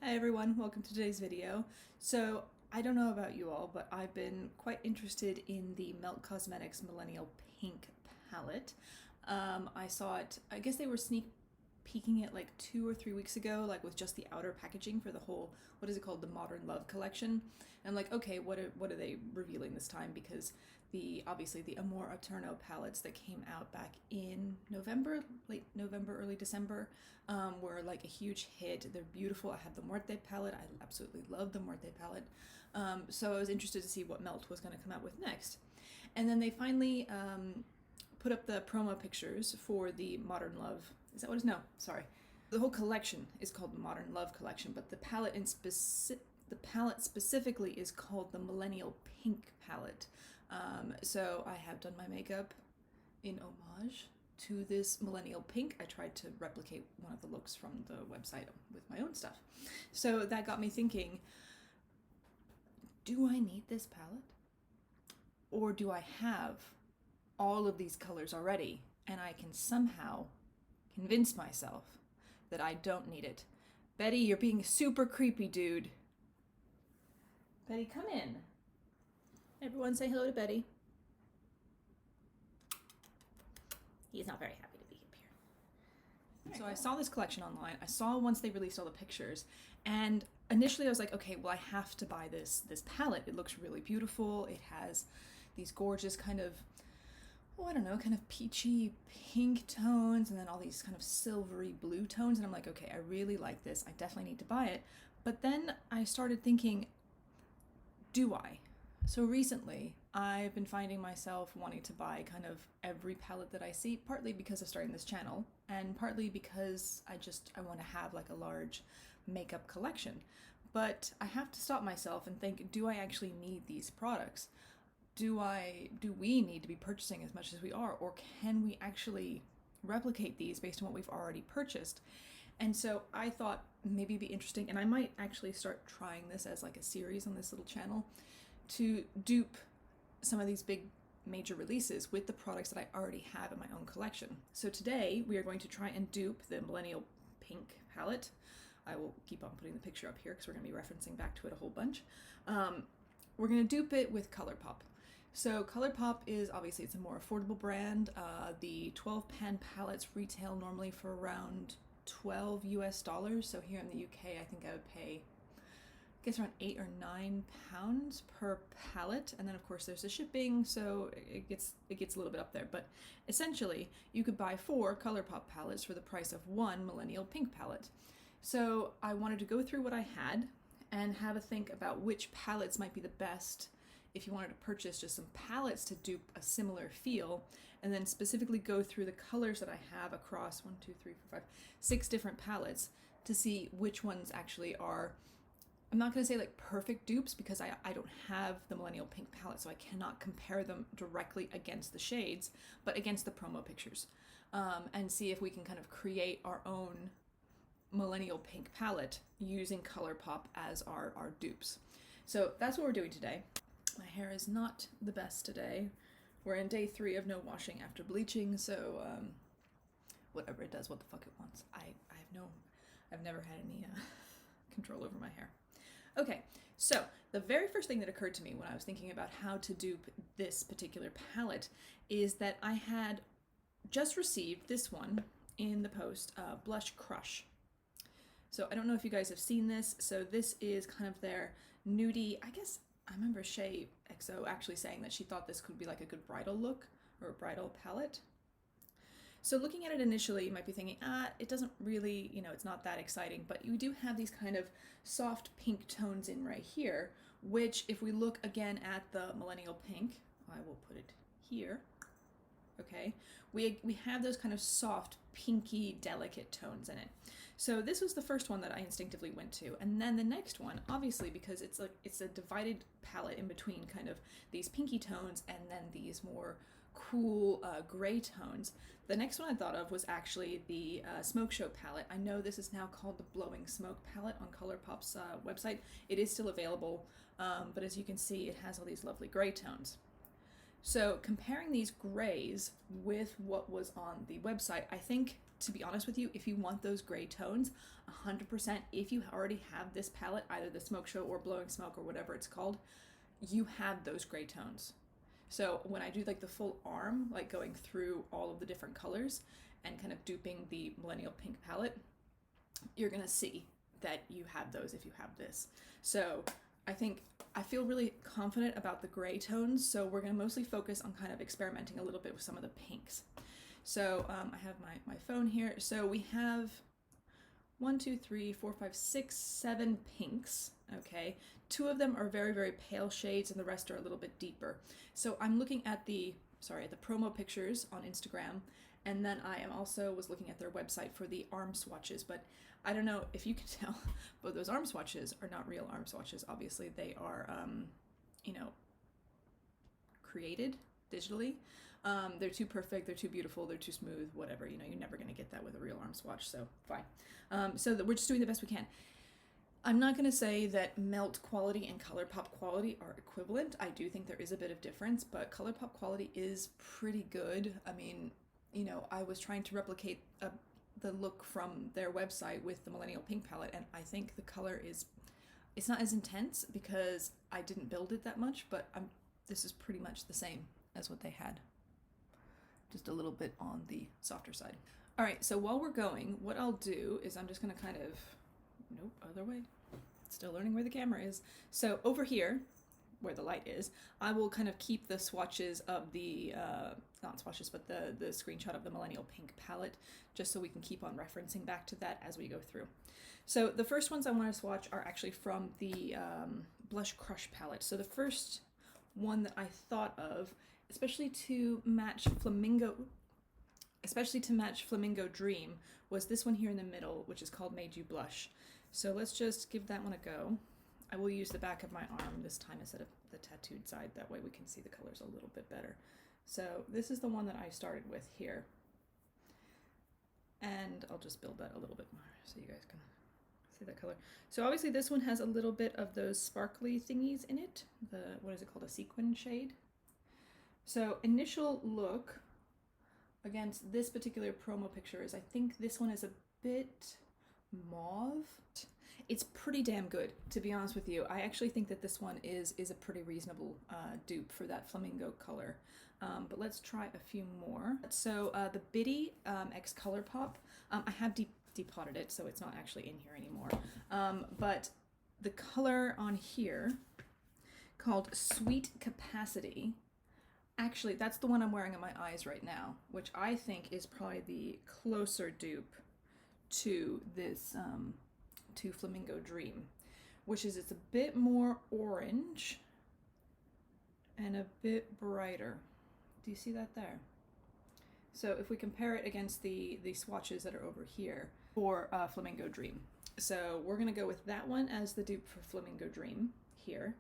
Hi everyone, welcome to today's video. So I don't know about you all, but I've been quite interested in the Melt Cosmetics Millennial Pink Palette. I saw it, I guess they were sneak peeking it like 2 or 3 weeks ago, like with just the outer packaging for the whole, what is it called, the Modern Love collection. And I'm like, okay, what are they revealing this time? Because obviously the Amor Eterno palettes that came out back in November, late November, early December, were like a huge hit. They're beautiful. I had the Muerte palette. I absolutely love the Muerte palette. So I was interested to see what Melt was going to come out with next. And then they finally put up the promo pictures for the Modern Love. Is that what it is? No, sorry. The whole collection is called the Modern Love collection, but the palette specifically is called the Millennial Pink palette. So I have done my makeup in homage to this Millennial Pink. I tried to replicate one of the looks from the website with my own stuff. So that got me thinking, do I need this palette? Or do I have all of these colors already and I can somehow convince myself that I don't need it? Betty, you're being super creepy, dude. Betty, come in. Everyone say hello to Betty. He's not very happy to be up here. So I saw this collection online. I saw once they released all the pictures, and initially I was like, okay, well, I have to buy this palette. It looks really beautiful. It has these gorgeous kind of, oh, I don't know, kind of peachy pink tones, and then all these kind of silvery blue tones. And I'm like, okay, I really like this. I definitely need to buy it. But then I started thinking, do I? So recently, I've been finding myself wanting to buy kind of every palette that I see, partly because of starting this channel, and partly because I want to have like a large makeup collection. But I have to stop myself and think, do I actually need these products? Do we need to be purchasing as much as we are, or can we actually replicate these based on what we've already purchased? And so I thought maybe it'd be interesting, and I might actually start trying this as like a series on this little channel, to dupe some of these big major releases with the products that I already have in my own collection. So today we are going to try and dupe the Millennial Pink palette. I will keep on putting the picture up here because we're going to be referencing back to it a whole bunch. We're going to dupe it with Colourpop. So Colourpop is obviously, it's a more affordable brand. The 12 pan palettes retail normally for around $12 US. So here in the UK, I think I would pay, I guess, around £8 or £9 per palette, and then of course there's the shipping, so it gets a little bit up there. But essentially, you could buy 4 Colourpop palettes for the price of 1 Millennial Pink palette. So I wanted to go through what I had and have a think about which palettes might be the best if you wanted to purchase just some palettes to dupe a similar feel, and then specifically go through the colors that I have across 6 different palettes to see which ones actually are, I'm not going to say like perfect dupes because I don't have the Millennial Pink palette, so I cannot compare them directly against the shades, but against the promo pictures, and see if we can kind of create our own Millennial Pink palette using Colourpop as our dupes. So that's what we're doing today. My hair is not the best today. We're in day 3 of no washing after bleaching, so whatever it does, what the fuck it wants. I've never had any control over my hair. Okay, so the very first thing that occurred to me when I was thinking about how to dupe this particular palette is that I had just received this one in the post, Blush Crush. So I don't know if you guys have seen this. So this is kind of their nudie, I guess. I remember Shay XO actually saying that she thought this could be like a good bridal look or a bridal palette. So looking at it initially, you might be thinking, it doesn't really, it's not that exciting, but you do have these kind of soft pink tones in right here, which if we look again at the Millennial Pink, I will put it here, okay, we have those kind of soft, pinky, delicate tones in it. So this was the first one that I instinctively went to, and then the next one, obviously, because it's a divided palette in between kind of these pinky tones and then these more cool gray tones. The next one I thought of was actually the Smoke Show palette. I know this is now called the Blowing Smoke palette on Colourpop's website. It is still available, but as you can see, it has all these lovely gray tones. So comparing these grays with what was on the website, I think, to be honest with you, if you want those gray tones, 100%, if you already have this palette, either the Smoke Show or Blowing Smoke or whatever it's called, you have those gray tones. So when I do like the full arm, like going through all of the different colors and kind of duping the Millennial Pinx Palette, you're gonna see that you have those if you have this. So I feel really confident about the gray tones, so we're gonna mostly focus on kind of experimenting a little bit with some of the pinks. So I have my phone here. So we have 1, 2, 3, 4, 5, 6, 7 pinks, okay? 2 of them are very, very pale shades and the rest are a little bit deeper. So I'm looking at the promo pictures on Instagram, and then I am also was looking at their website for the arm swatches, but I don't know if you can tell, but those arm swatches are not real arm swatches. Obviously they are, you know, created digitally. They're too perfect, they're too beautiful, they're too smooth, whatever, you know, you're never gonna get that with a real arm swatch, so fine. We're just doing the best we can. I'm not gonna say that melt quality and Colourpop quality are equivalent. I do think there is a bit of difference, but Colourpop quality is pretty good. I mean, you know, I was trying to replicate the look from their website with the Millennial Pinx Palette, and I think the color it's not as intense because I didn't build it that much, but this is pretty much the same as what they had. Just a little bit on the softer side. All right, so while we're going, what I'll do is I'm just gonna kind of, nope, other way. Still learning where the camera is. So over here, where the light is, I will kind of keep the swatches of the, not swatches, but the screenshot of the Millennial Pinx Palette, just so we can keep on referencing back to that as we go through. So the first ones I want to swatch are actually from the Blush Crush palette. So the first one that I thought of, especially to match Flamingo Dream, was this one here in the middle, which is called Made You Blush. So let's just give that one a go. I will use the back of my arm this time instead of the tattooed side. That way we can see the colors a little bit better. So this is the one that I started with here. And I'll just build that a little bit more so you guys can see that color. So obviously this one has a little bit of those sparkly thingies in it. What is it called? A sequin shade. So initial look against this particular promo picture is, I think this one is a bit mauve. It's pretty damn good, to be honest with you. I actually think that this one is a pretty reasonable dupe for that flamingo color. But let's try a few more. So the Bitti x Colourpop, I have depotted it, so it's not actually in here anymore. But the color on here, called Sweet Capacity, actually that's the one I'm wearing on my eyes right now, which I think is probably the closer dupe to this, to Flamingo Dream, which is it's a bit more orange and a bit brighter. Do you see that there? So if we compare it against the swatches that are over here for Flamingo Dream. So we're gonna go with that one as the dupe for Flamingo Dream here.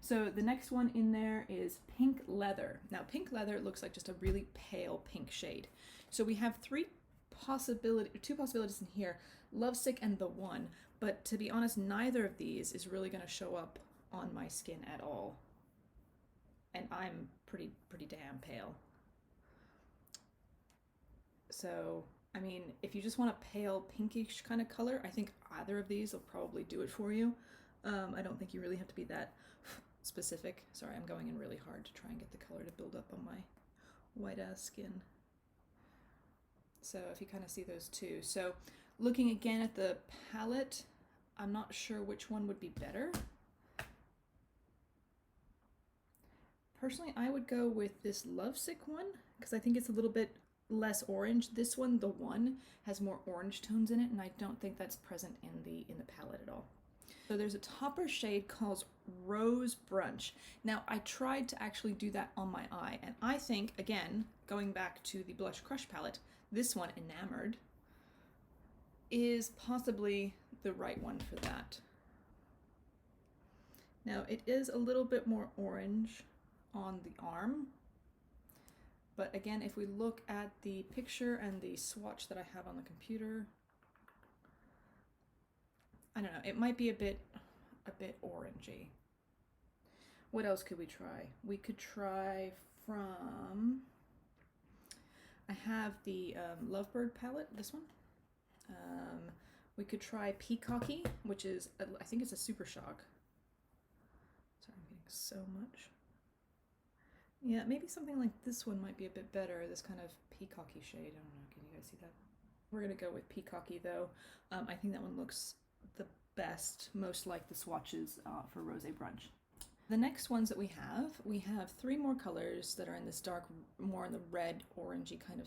So the next one in there is Pink Leather. Now Pink Leather looks like just a really pale pink shade. So we have two possibilities in here, Lovesick and The One, but to be honest, neither of these is really gonna show up on my skin at all. And I'm pretty damn pale. So, I mean, if you just want a pale pinkish kind of color, I think either of these will probably do it for you. I don't think you really have to be that specific. Sorry, I'm going in really hard to try and get the color to build up on my white ass skin. So if you kind of see those two. So looking again at the palette, I'm not sure which one would be better. Personally, I would go with this Lovesick one because I think it's a little bit less orange. This one, The One, has more orange tones in it, and I don't think that's present in the palette at all. So there's a topper shade called Rose Brunch. Now I tried to actually do that on my eye, and I think, again, going back to the Blush Crush palette, this one, Enamored, is possibly the right one for that. Now it is a little bit more orange on the arm, but again, if we look at the picture and the swatch that I have on the computer, I don't know, it might be a bit orangey. What else could we try? We could try from, I have the Lovebird palette, this one. We could try Peacocky, which is, I think it's a Super Shock. Sorry, I'm getting so much. Yeah, maybe something like this one might be a bit better, this kind of Peacocky shade. I don't know, can you guys see that? We're gonna go with Peacocky though. I think that one looks the best, most like the swatches for Rose Brunch. The next ones that we have 3 more colors that are in this dark, more in the red, orangey kind of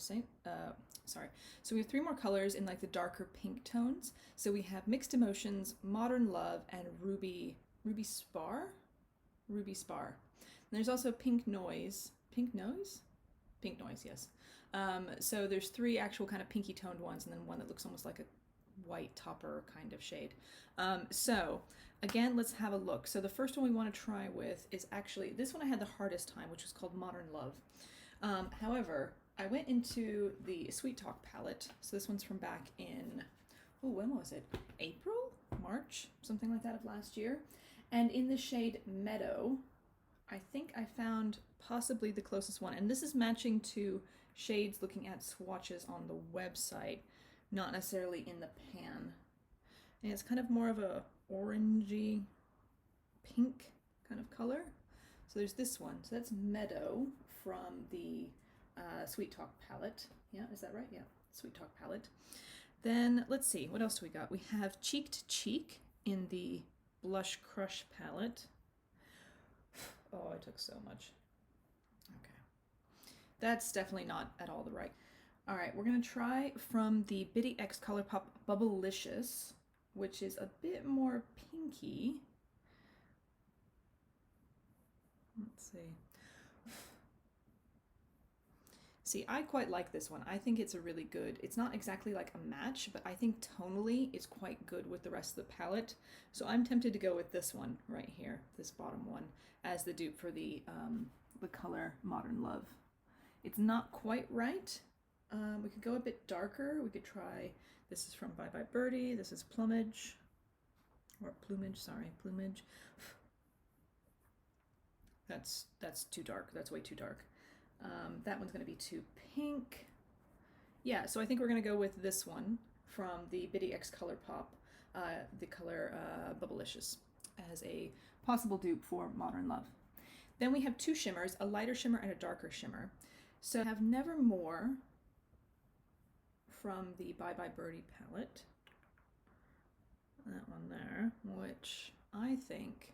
so we have 3 more colors in like the darker pink tones. So we have Mixed Emotions, Modern Love, and Ruby Spar? Ruby Spar. And there's also Pink Noise, yes. So there's 3 actual kind of pinky toned ones, and then one that looks almost like a white topper kind of shade. So again, let's have a look. So the first one we want to try with is actually, this one I had the hardest time, which was called Modern Love. However, I went into the Sweet Talk palette. So this one's from back in, when was it? April? March? Something like that of last year. And in the shade Meadow, I think I found possibly the closest one. And this is matching to shades looking at swatches on the website, not necessarily in the pan. And it's kind of more of a orangey pink kind of color. So there's this one. So that's Meadow from the Sweet Talk palette. Yeah, is that right? Yeah, Sweet Talk palette. Then let's see, what else do we got? We have Cheek to Cheek in the Blush Crush palette. Oh, I took so much. Okay. That's definitely not at all the right. All right, we're gonna try from the Bitti X Colourpop Bubbilicious, which is a bit more pinky. Let's see. See, I quite like this one. I think it's a really good, it's not exactly like a match, but I think tonally it's quite good with the rest of the palette. So I'm tempted to go with this one right here, this bottom one, as the dupe for the color Modern Love. It's not quite right. We could go a bit darker. We could try, this is from Bye Bye Birdie. This is Plumage, or Plumage, sorry, Plumage. That's too dark. That's way too dark. That one's going to be too pink. Yeah, so I think we're going to go with this one from the Bitti X Colourpop, the color Bubbilicious, as a possible dupe for Modern Love. Then we have 2 shimmers, a lighter shimmer and a darker shimmer. So I have Nevermore from the Bye Bye Birdie palette. That one there, which I think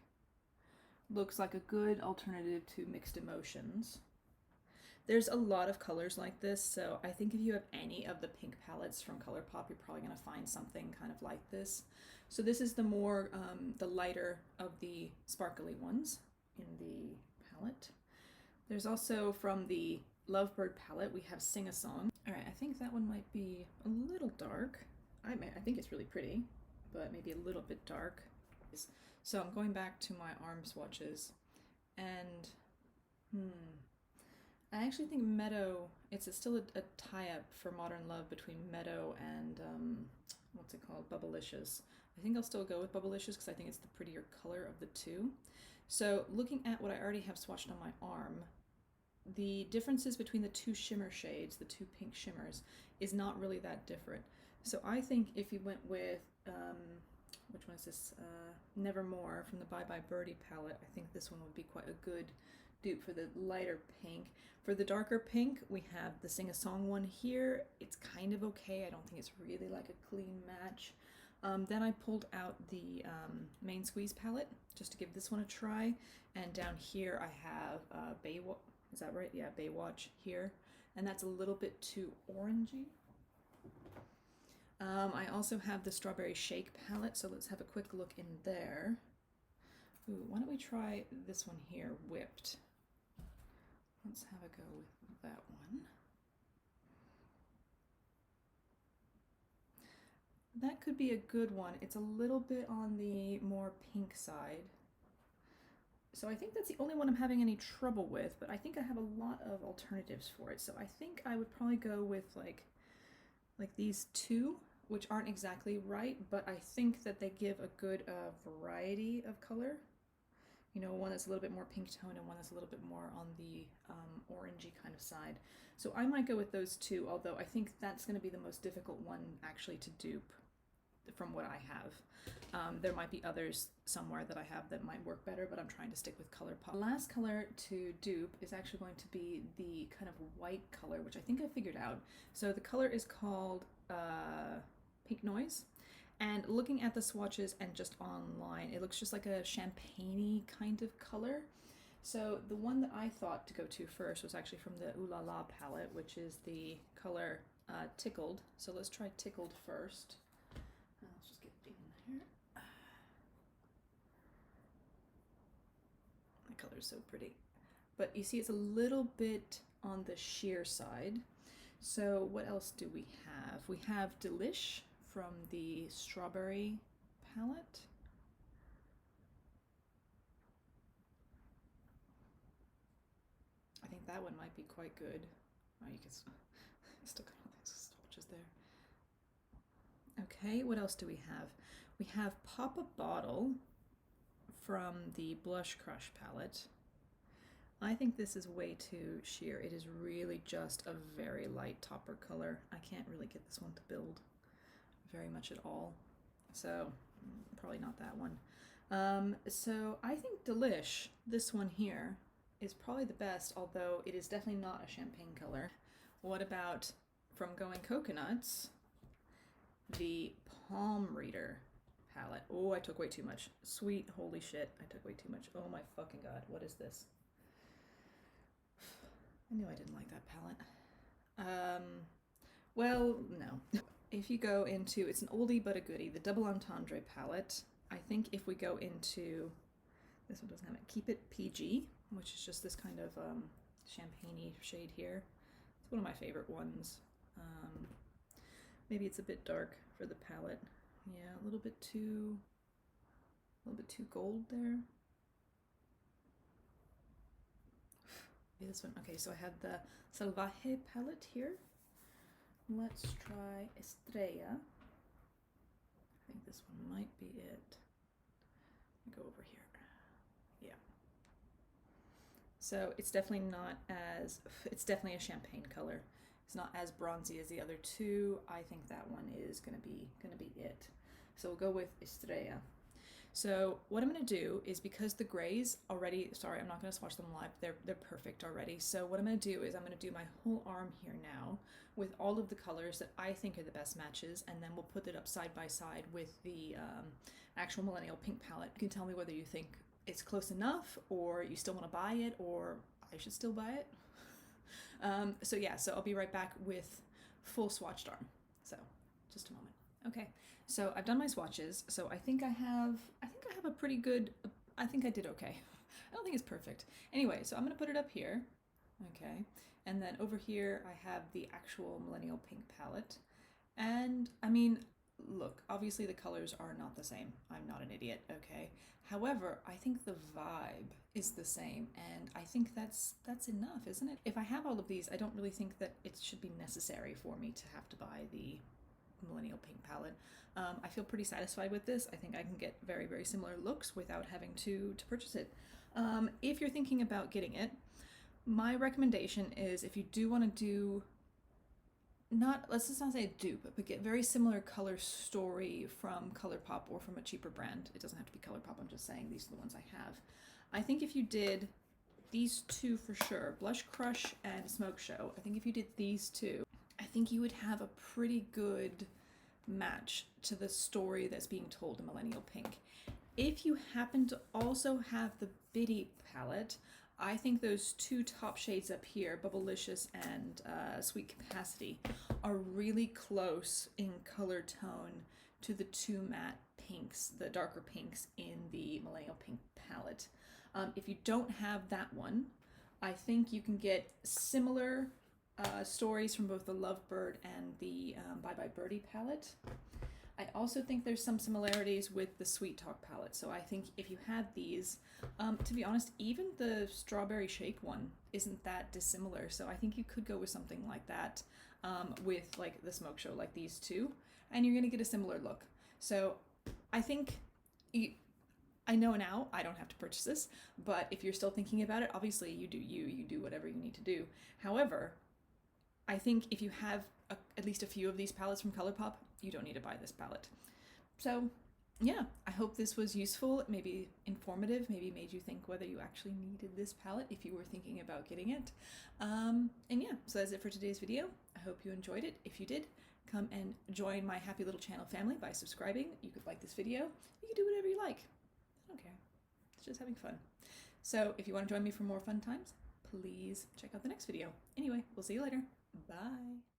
looks like a good alternative to Mixed Emotions. There's a lot of colors like this, so I think if you have any of the pink palettes from Colourpop, you're probably going to find something kind of like this. So this is the more, the lighter of the sparkly ones in the palette. There's also from the Lovebird palette, we have Sing a Song. All right, I think that one might be a little dark. I think it's really pretty, but maybe a little bit dark. So I'm going back to my arm swatches, and I actually think Meadow, it's still a tie-up for Modern Love between Meadow and, what's it called, Bubbilicious. I think I'll still go with Bubbilicious because I think it's the prettier color of the 2. So looking at what I already have swatched on my arm, the differences between the 2 shimmer shades, the 2 pink shimmers, is not really that different. So I think if you went with, which one is this? Nevermore from the Bye Bye Birdie palette, I think this one would be quite a good dupe for the lighter pink. For the darker pink, we have the Sing a Song one here. It's kind of okay. I don't think it's really like a clean match. Then I pulled out the Main Squeeze palette just to give this one a try. And down here I have Baywatch. Is that right? Yeah, Baywatch here. And that's a little bit too orangey. I also have the Strawberry Shake palette, so let's have a quick look in there. Ooh, why don't we try this one here, Whipped. Let's have a go with that one. That could be a good one. It's a little bit on the more pink side. So I think that's the only one I'm having any trouble with, but I think I have a lot of alternatives for it. So I think I would probably go with like these 2, which aren't exactly right, but I think that they give a good variety of color. you know, one that's a little bit more pink tone and one that's a little bit more on the orangey kind of side. So I might go with those two, although I think that's going to be the most difficult one actually to dupe from what I have. There might be others somewhere that I have that might work better, but I'm trying to stick with Colourpop. The last color to dupe is actually going to be the kind of white color, which I think I figured out. So the color is called Pink Noise. And looking at the swatches and just online, it looks just like a champagne-y kind of color. So the one that I thought to go to first was actually from the Ooh La La palette, which is the color Tickled. So let's try Tickled first. Let's just get it in here. The color is so pretty. But you see it's a little bit on the sheer side. So what else do we have? We have Delish from the Strawberry palette. I think that one might be quite good. Oh, you can still got all these swatches there. Okay, what else do we have? We have Pop a Bottle from the Blush Crush palette. I think this is way too sheer. It is really just a very light topper color. I can't really get this one to build very much at all. So probably not that one. So I think Delish, this one here, is probably the best, although it is definitely not a champagne color. What about from Going Coconuts, the Palm Reader palette? Oh, I took way too much. Sweet, holy shit, I took way too much. Oh my fucking god, what is this? I knew I didn't like that palette. Well, no. If you go into, it's an oldie but a goodie, the Double Entendre palette. I think if we go into, this one doesn't have it, Keep It PG, which is just this kind of champagne-y shade here. It's one of my favorite ones. Maybe it's a bit dark for the palette. Yeah, a little bit too gold there. Maybe this one. Okay, so I have the Salvaje palette here. Let's try Estrella. I think this one might be it. Let me go over here. Yeah. So it's definitely not as, it's definitely a champagne color. It's not as bronzy as the other two. I think that one is gonna be it. So we'll go with Estrella. So what I'm going to do is, because the grays already, sorry, I'm not going to swatch them live, they're perfect already. So what I'm going to do is I'm going to do my whole arm here now with all of the colors that I think are the best matches, and then we'll put it up side by side with the actual Millennial Pink palette. You can tell me whether you think it's close enough, or you still want to buy it, or I should still buy it. So yeah, so I'll be right back with full swatched arm. So just a moment. Okay. So I've done my swatches, so I think I have a pretty good, I think I did okay. I don't think it's perfect. Anyway, so I'm gonna put it up here, okay? And then over here I have the actual Millennial Pink palette. And I mean, look, obviously the colors are not the same. I'm not an idiot, okay? However, I think the vibe is the same, and I think that's enough, isn't it? If I have all of these, I don't really think that it should be necessary for me to have to buy the Millennial Pink palette. I feel pretty satisfied with this. I think I can get very, very similar looks without having to purchase it. If you're thinking about getting it, my recommendation is, if you do want to do, let's just not say a dupe, but get very similar color story from Colourpop or from a cheaper brand. It doesn't have to be Colourpop, I'm just saying these are the ones I have. I think if you did these two for sure, Blush Crush and Smoke Show, I think if you did these two, I think you would have a pretty good match to the story that's being told in Millennial Pink. If you happen to also have the Bitti palette, I think those two top shades up here, Bubbilicious and Sweet Capacity, are really close in color tone to the two matte pinks, the darker pinks in the Millennial Pink palette. If you don't have that one, I think you can get similar stories from both the Lovebird and the Bye Bye Birdie palette. I also think there's some similarities with the Sweet Talk palette. So I think if you had these, to be honest, even the Strawberry Shake one isn't that dissimilar. So I think you could go with something like that with like the Smoke Show, like these two, and you're gonna get a similar look. So I think I know now I don't have to purchase this, but if you're still thinking about it, obviously you do whatever you need to do. However, I think if you have at least a few of these palettes from Colourpop, you don't need to buy this palette. So yeah, I hope this was useful, maybe informative, maybe made you think whether you actually needed this palette if you were thinking about getting it. And yeah, so that's it for today's video. I hope you enjoyed it. If you did, come and join my happy little channel family by subscribing. You could like this video. You can do whatever you like. I don't care. It's just having fun. So if you want to join me for more fun times, please check out the next video. Anyway, we'll see you later. Bye.